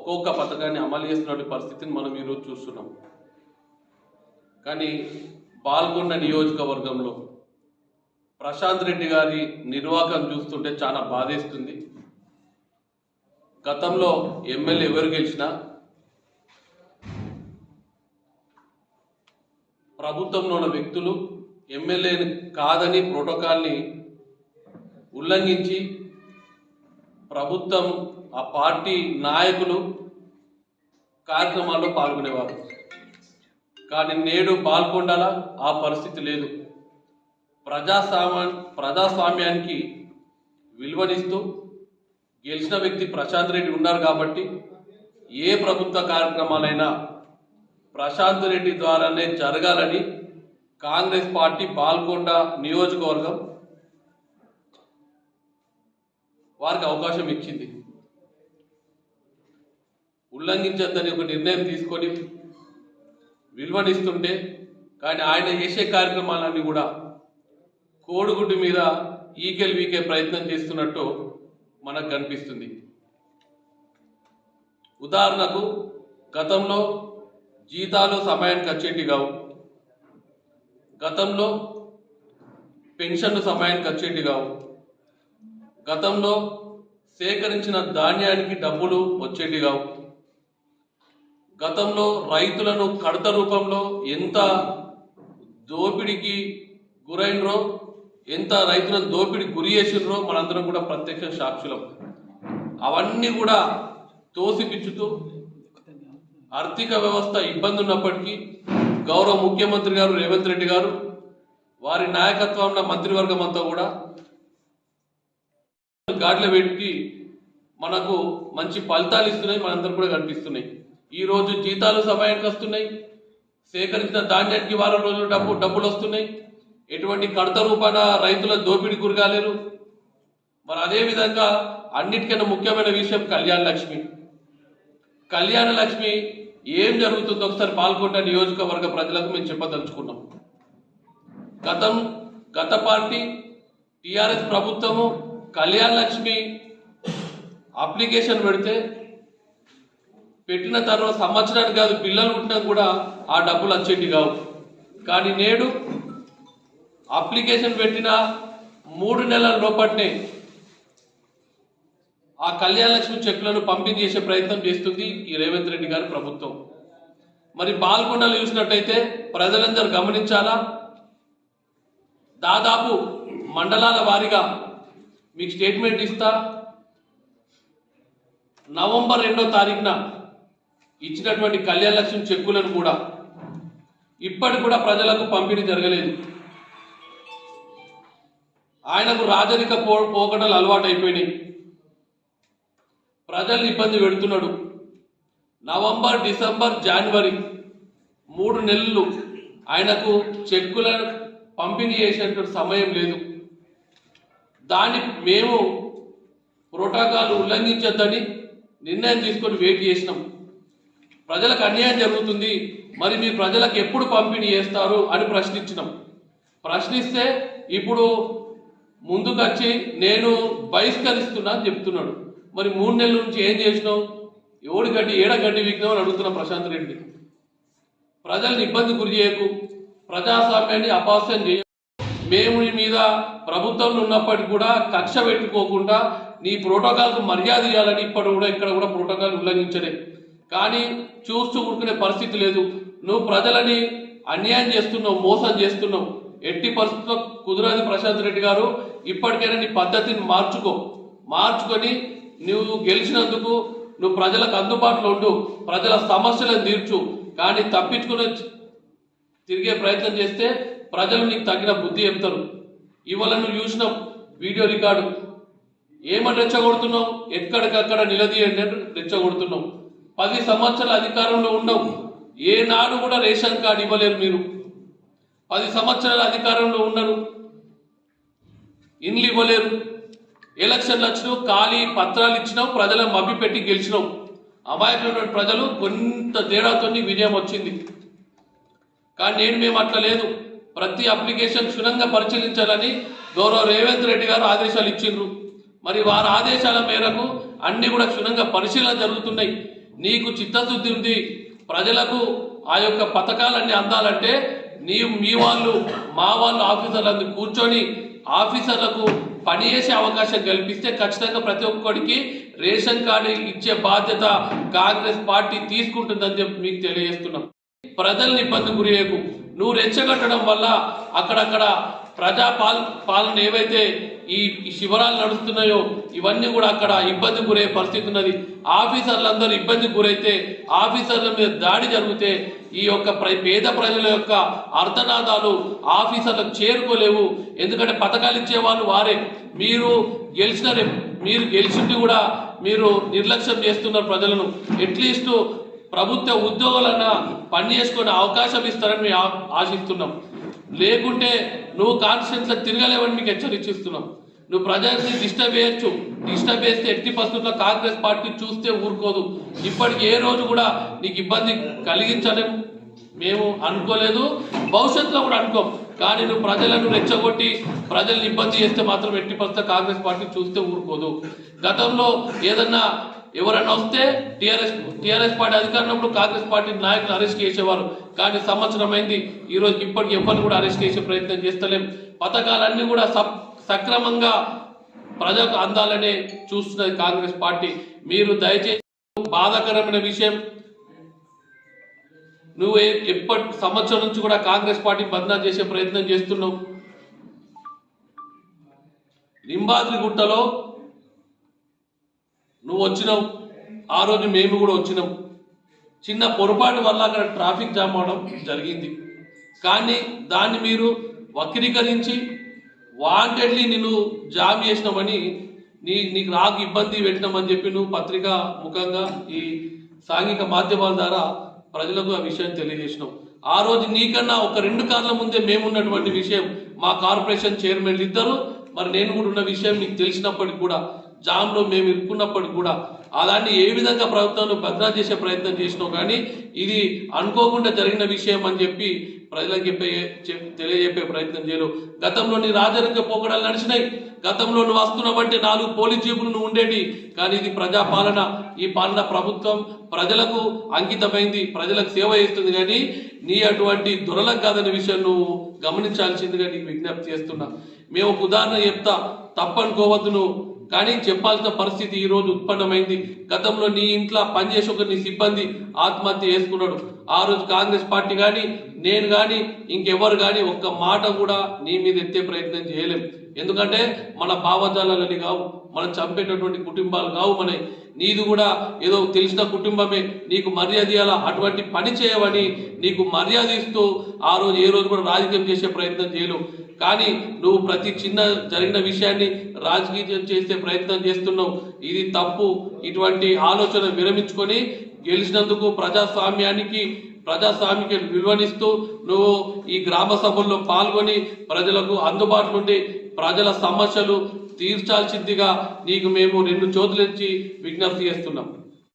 ఒక్కొక్క పథకాన్ని అమలు చేస్తున్న పరిస్థితిని మనం ఈరోజు చూస్తున్నాం. కానీ పాల్గొన్న నియోజకవర్గంలో ప్రశాంత్ రెడ్డి గారి నిర్వాహకం చూస్తుంటే చాలా బాధేస్తుంది. గతంలో ఎమ్మెల్యే ఎవరు గెలిచినా ప్రభుత్వంలో ఉన్న వ్యక్తులు ఎమ్మెల్యేని కాదని ప్రోటోకాల్ని ఉల్లంఘించి ప్రభుత్వం ఆ పార్టీ నాయకులు కార్యక్రమాల్లో పాల్గొనేవారు. కానీ నేడు పాల్గొండాలా ఆ పరిస్థితి లేదు. ప్రజాస్వామ్యానికి విలువనిస్తూ గెలిచిన వ్యక్తి ప్రశాంత్ రెడ్డి ఉన్నారు కాబట్టి ఏ ప్రభుత్వ కార్యక్రమాలైనా ప్రశాంత్ రెడ్డి ద్వారానే జరగాలని కాంగ్రెస్ పార్టీ పాల్గొండ నియోజకవర్గం వారికి అవకాశం ఇచ్చింది. ఉల్లంఘించద్దని ఒక నిర్ణయం తీసుకొని విలువనిస్తుంటే కానీ ఆయన చేసే కార్యక్రమాలన్నీ కూడా కోడిగుడ్డు మీద ఈకెల్ వీకే ప్రయత్నం చేస్తున్నట్టు మనకు కనిపిస్తుంది. ఉదాహరణకు గతంలో జీతాలు సమయానికి వచ్చేటి కావు, గతంలో పెన్షన్లు సమయానికి వచ్చేటి కావు, గతంలో సేకరించిన ధాన్యానికి డబ్బులు వచ్చేటి కావు, గతంలో రైతులను కడత రూపంలో ఎంత దోపిడీకి గురైనరో, ఎంత రైతులను దోపిడీకి గురి చేసినరో మనందరం కూడా ప్రత్యక్ష సాక్షులం. అవన్నీ కూడా తోసిపిచ్చుతూ ఆర్థిక వ్యవస్థ ఇబ్బంది ఉన్నప్పటికీ గౌరవ ముఖ్యమంత్రి గారు రేవంత్ రెడ్డి గారు వారి నాయకత్వంలో మంత్రివర్గం అంతా కూడా గాడిలో పెట్టి మనకు మంచి ఫలితాలు ఇస్తున్నాయి, మనందరూ కూడా కనిపిస్తున్నాయి. ఈరోజు జీతాలు సమయానికి వస్తున్నాయి, సేకరించిన ధాన్యానికి వారం రోజులు డబ్బులు వస్తున్నాయి, ఎటువంటి కడత రూపాన రైతుల దోపిడీ గురికాలేరు. మరి అదేవిధంగా అన్నిటికన్నా ముఖ్యమైన విషయం కళ్యాణ లక్ష్మి ఏం జరుగుతుందో ఒకసారి పాల్గొండ నియోజకవర్గ ప్రజలకు మేము చెప్పదలుచుకున్నాం. గత పార్టీ టీఆర్ఎస్ ప్రభుత్వము కళ్యాణ లక్ష్మి అప్లికేషన్ పెట్టిన తర్వాత సంవత్సరానికి కాదు, పిల్లలు పుట్టినా కూడా ఆ డబ్బులు వచ్చేటి కావు. కానీ నేడు అప్లికేషన్ పెట్టిన 3 నెలల లోపట్నే ఆ కళ్యాణ లక్ష్మి చెక్కులను పంపిణీ చేసే ప్రయత్నం చేస్తుంది ఈ రేవంత్ రెడ్డి గారి ప్రభుత్వం. మరి పాల్గొండలు చూసినట్టయితే ప్రజలందరూ గమనించాలా, దాదాపు మండలాల వారీగా మీకు స్టేట్మెంట్ ఇస్తా. నవంబర్ 2వ తారీఖున ఇచ్చినటువంటి కళ్యాణ లక్ష్మి చెక్కులను కూడా ఇప్పటికి కూడా ప్రజలకు పంపిణీ జరగలేదు. ఆయనకు రాజరిక పోకడలు అలవాటు అయిపోయినాయి, ప్రజల్ని ఇబ్బంది పెడుతున్నాడు. నవంబర్, డిసెంబర్, జనవరి 3 నెలలు ఆయనకు చెక్కులను పంపిణీ చేసేటువంటి సమయం లేదు. దాన్ని మేము ప్రోటోకాల్ ఉల్లంఘించొద్దని నిర్ణయం తీసుకొని వెయిట్ చేసినాం. ప్రజలకు అన్యాయం జరుగుతుంది, మరి మీ ప్రజలకు ఎప్పుడు పంపిణీ చేస్తారు అని ప్రశ్నించినాం. ప్రశ్నిస్తే ఇప్పుడు ముందుకు వచ్చి నేను బహిష్కరిస్తున్నా అని చెప్తున్నాడు. మరి 3 నెలల నుంచి ఏం చేసినావు, ఏడగడ్డి వీక్నావు అని అడుగుతున్నా ప్రశాంత్ రెడ్డి. ప్రజల్ని ఇబ్బంది గురి చేయకు, ప్రజాస్వామ్యాన్ని అపహాస్యం చేయ. మేము నీ మీద ప్రభుత్వంలో ఉన్నప్పటికీ కూడా కక్ష పెట్టుకోకుండా నీ ప్రోటోకాల్కు మర్యాద ఇవ్వాలని ఇక్కడ కూడా ప్రోటోకాల్ ఉల్లంఘించలే. కానీ చూస్తూ ఊరుకునే పరిస్థితి లేదు. నువ్వు ప్రజలని అన్యాయం చేస్తున్నావు, మోసం చేస్తున్నావు. ఎట్టి పరిస్థితుల్లో కుదరదు ప్రశాంత్ రెడ్డి గారు. ఇప్పటికైనా నీ పద్ధతిని మార్చుకొని నువ్వు గెలిచినందుకు నువ్వు ప్రజలకు అందుబాటులో ఉండు, ప్రజల సమస్యలను తీర్చు. కానీ తప్పించుకుని తిరిగే ప్రయత్నం చేస్తే ప్రజలు నీకు తగిన బుద్ధి చెప్తారు. ఇవాళ నువ్వు చూసిన వీడియో రికార్డు ఏమని రెచ్చగొడుతున్నావు, ఎక్కడికక్కడ నిలదీయండి అని రెచ్చగొడుతున్నావు. 10 సంవత్సరాల అధికారంలో ఉన్నావు, ఏనాడు కూడా రేషన్ కార్డు ఇవ్వలేరు మీరు. 10 సంవత్సరాల అధికారంలో ఉన్నారు, ఇండ్లు ఇవ్వలేరు. ఎలక్షన్లు వచ్చినావు, ఖాళీ పత్రాలు ఇచ్చినావు, ప్రజలను మభ్యపెట్టి గెలిచినావు. అమాయకులైన ప్రజలు కొంత తేడాతో విజయం వచ్చింది. కానీ మేము అట్లా లేదు. ప్రతి అప్లికేషన్ క్షుణ్ణంగా పరిశీలించాలని గౌరవ రేవంత్ రెడ్డి గారు ఆదేశాలు ఇచ్చిండ్రు. మరి వారి ఆదేశాల మేరకు అన్ని కూడా క్షుణ్ణంగా పరిశీలన జరుగుతున్నాయి. నీకు చిత్తశుద్ధి ఉంది, ప్రజలకు ఆ యొక్క పథకాలన్నీ అందాలంటే మీ వాళ్ళు మా వాళ్ళు ఆఫీసర్లందరూ కూర్చొని ఆఫీసర్లకు పని చేసే అవకాశం కల్పిస్తే ఖచ్చితంగా ప్రతి ఒక్కరికి రేషన్ కార్డు ఇచ్చే బాధ్యత కాంగ్రెస్ పార్టీ తీసుకుంటుందని చెప్పి మీకు తెలియజేస్తున్నాం. ప్రజల్ని ఇబ్బంది గురియకు నువ్వు రెచ్చగొట్టడం వల్ల అక్కడక్కడ ప్రజా పాలన ఏవైతే ఈ శిబిరాలు నడుస్తున్నాయో ఇవన్నీ కూడా అక్కడ ఇబ్బంది గురయ్యే పరిస్థితి ఉన్నది. ఆఫీసర్లందరూ ఇబ్బంది గురైతే, ఆఫీసర్ల మీద దాడి జరిగితే ఈ యొక్క పేద ప్రజల యొక్క అర్థనాదాలు ఆఫీసర్లకు చేరుకోలేవు. ఎందుకంటే పథకాలు ఇచ్చే వాళ్ళు వారే. మీరు గెలిచింది కూడా మీరు నిర్లక్ష్యం చేస్తున్నారు ప్రజలను. అట్లీస్ట్ ప్రభుత్వ ఉద్యోగులన్నా పని చేసుకునే అవకాశం ఇస్తారని మేము ఆశిస్తున్నాం. లేకుంటే నువ్వు కాన్స్టిట్యూన్సీలో తిరగలేవని మీకు హెచ్చరిస్తున్నాం. నువ్వు ప్రజల్ని డిస్టర్బ్ చేస్తే ఎట్టి పరిస్థితుల్లో కాంగ్రెస్ పార్టీ చూస్తే ఊరుకోదు. ఇప్పటికి ఏ రోజు కూడా నీకు ఇబ్బంది కలిగించడం మేము అనుకోలేదు, భవిష్యత్తులో కూడా అనుకోం. కానీ నువ్వు ప్రజలను రెచ్చగొట్టి ప్రజల్ని ఇబ్బంది చేస్తే మాత్రం ఎట్టి పరిస్థితుల్లో కాంగ్రెస్ పార్టీ చూస్తే ఊరుకోదు. గతంలో ఏదన్నా ఎవరన్నా వస్తే టీఆర్ఎస్ పార్టీ అధికారంలో కాంగ్రెస్ పార్టీ నాయకులు అరెస్ట్ చేసేవారు. కానీ సంవత్సరం అయింది, ఈ రోజు ఇప్పటికి ఎవరిని కూడా అరెస్ట్ చేసే ప్రయత్నం చేస్తలేం. పథకాలన్నీ కూడా సక్రమంగా ప్రజలకు అందాలనే చూస్తున్నది కాంగ్రెస్ పార్టీ. మీరు దయచేసి బాధాకరమైన విషయం, నువ్వు ఎప్పటి సంవత్సరం నుంచి కూడా కాంగ్రెస్ పార్టీ బదనాం చేసే ప్రయత్నం చేస్తున్నావు. లింబాద్రి గుట్టలో నువ్వు వచ్చినావు, ఆ రోజు మేము కూడా వచ్చినాం. చిన్న పొరపాటు వల్ల అక్కడ ట్రాఫిక్ జామ్ అవడం జరిగింది. కానీ దాన్ని మీరు వక్రీకరించి వాంటెడ్లీ నేను జామ్ చేసినామని నీకు రాకు ఇబ్బంది పెట్టినామని చెప్పి నువ్వు పత్రికా ముఖంగా ఈ సాంఘిక మాధ్యమాల ద్వారా ప్రజలకు ఆ విషయాన్ని తెలియజేసినావు. ఆ రోజు నీకన్నా ఒక 2 కార్ల ముందే మేమున్నటువంటి విషయం మా కార్పొరేషన్ చైర్మన్లు ఇద్దరు, మరి నేను కూడా ఉన్న విషయం నీకు తెలిసినప్పటికి కూడా, జామ్లో మేము ఇరుక్కున్నప్పటికి కూడా అలాంటి ఏ విధంగా ప్రభుత్వాన్ని బదనాం చేసే ప్రయత్నం చేసినావు. కానీ ఇది అనుకోకుండా జరిగిన విషయం అని చెప్పి ప్రజలకు తెలియజెప్పే ప్రయత్నం చేయలేవు. గతంలో నీ రాజరిక పోకడాలు నడిచినాయి. గతంలో నువ్వు వస్తున్నావంటే 4 పోలీస్ జీపులు నువ్వు ఉండేటి. కానీ ఇది ప్రజాపాలన. ఈ పాలన ప్రభుత్వం ప్రజలకు అంకితమైంది, ప్రజలకు సేవ చేస్తుంది. కానీ నీ అటువంటి దురలకు కాదనే విషయం నువ్వు గమనించాల్సిందిగా నీకు విజ్ఞప్తి చేస్తున్నా. మేము ఒక ఉదాహరణ చెప్తా, తప్పనుకోవద్దు నువ్వు, కానీ చెప్పాల్సిన పరిస్థితి ఈ రోజు ఉత్పన్నమైంది. గతంలో నీ ఇంట్లో పనిచేసి ఒక నీ సిబ్బంది ఆత్మహత్య చేసుకున్నాడు. ఆ రోజు కాంగ్రెస్ పార్టీ కానీ నేను కానీ ఇంకెవరు కానీ ఒక్క మాట కూడా నీ మీద ఎత్తే ప్రయత్నం చేయలేం. ఎందుకంటే మన భావజాలని కావు, మనం చంపేటటువంటి కుటుంబాలు కావు. నీది కూడా ఏదో తెలిసిన కుటుంబమే, నీకు మర్యాద ఇవ్వాలా, అటువంటి పని చేయవని నీకు మర్యాద ఇస్తూ ఆ రోజు ఏ రోజు కూడా రాజకీయం చేసే ప్రయత్నం చేయలేవు. కానీ నువ్వు ప్రతి చిన్న జరిగిన విషయాన్ని రాజకీయం చేసే ప్రయత్నం చేస్తున్నావు. ఇది తప్పు. ఇటువంటి ఆలోచన విరమించుకొని గెలిచినందుకు ప్రజాస్వామ్యానికి విలువనిస్తూ నువ్వు ఈ గ్రామ సభల్లో పాల్గొని ప్రజలకు అందుబాటులో ఉండి ప్రజల సమస్యలు తీర్చాల్సిందిగా నీకు మేము 2 చేతులెత్తి విజ్ఞప్తి చేస్తున్నాం.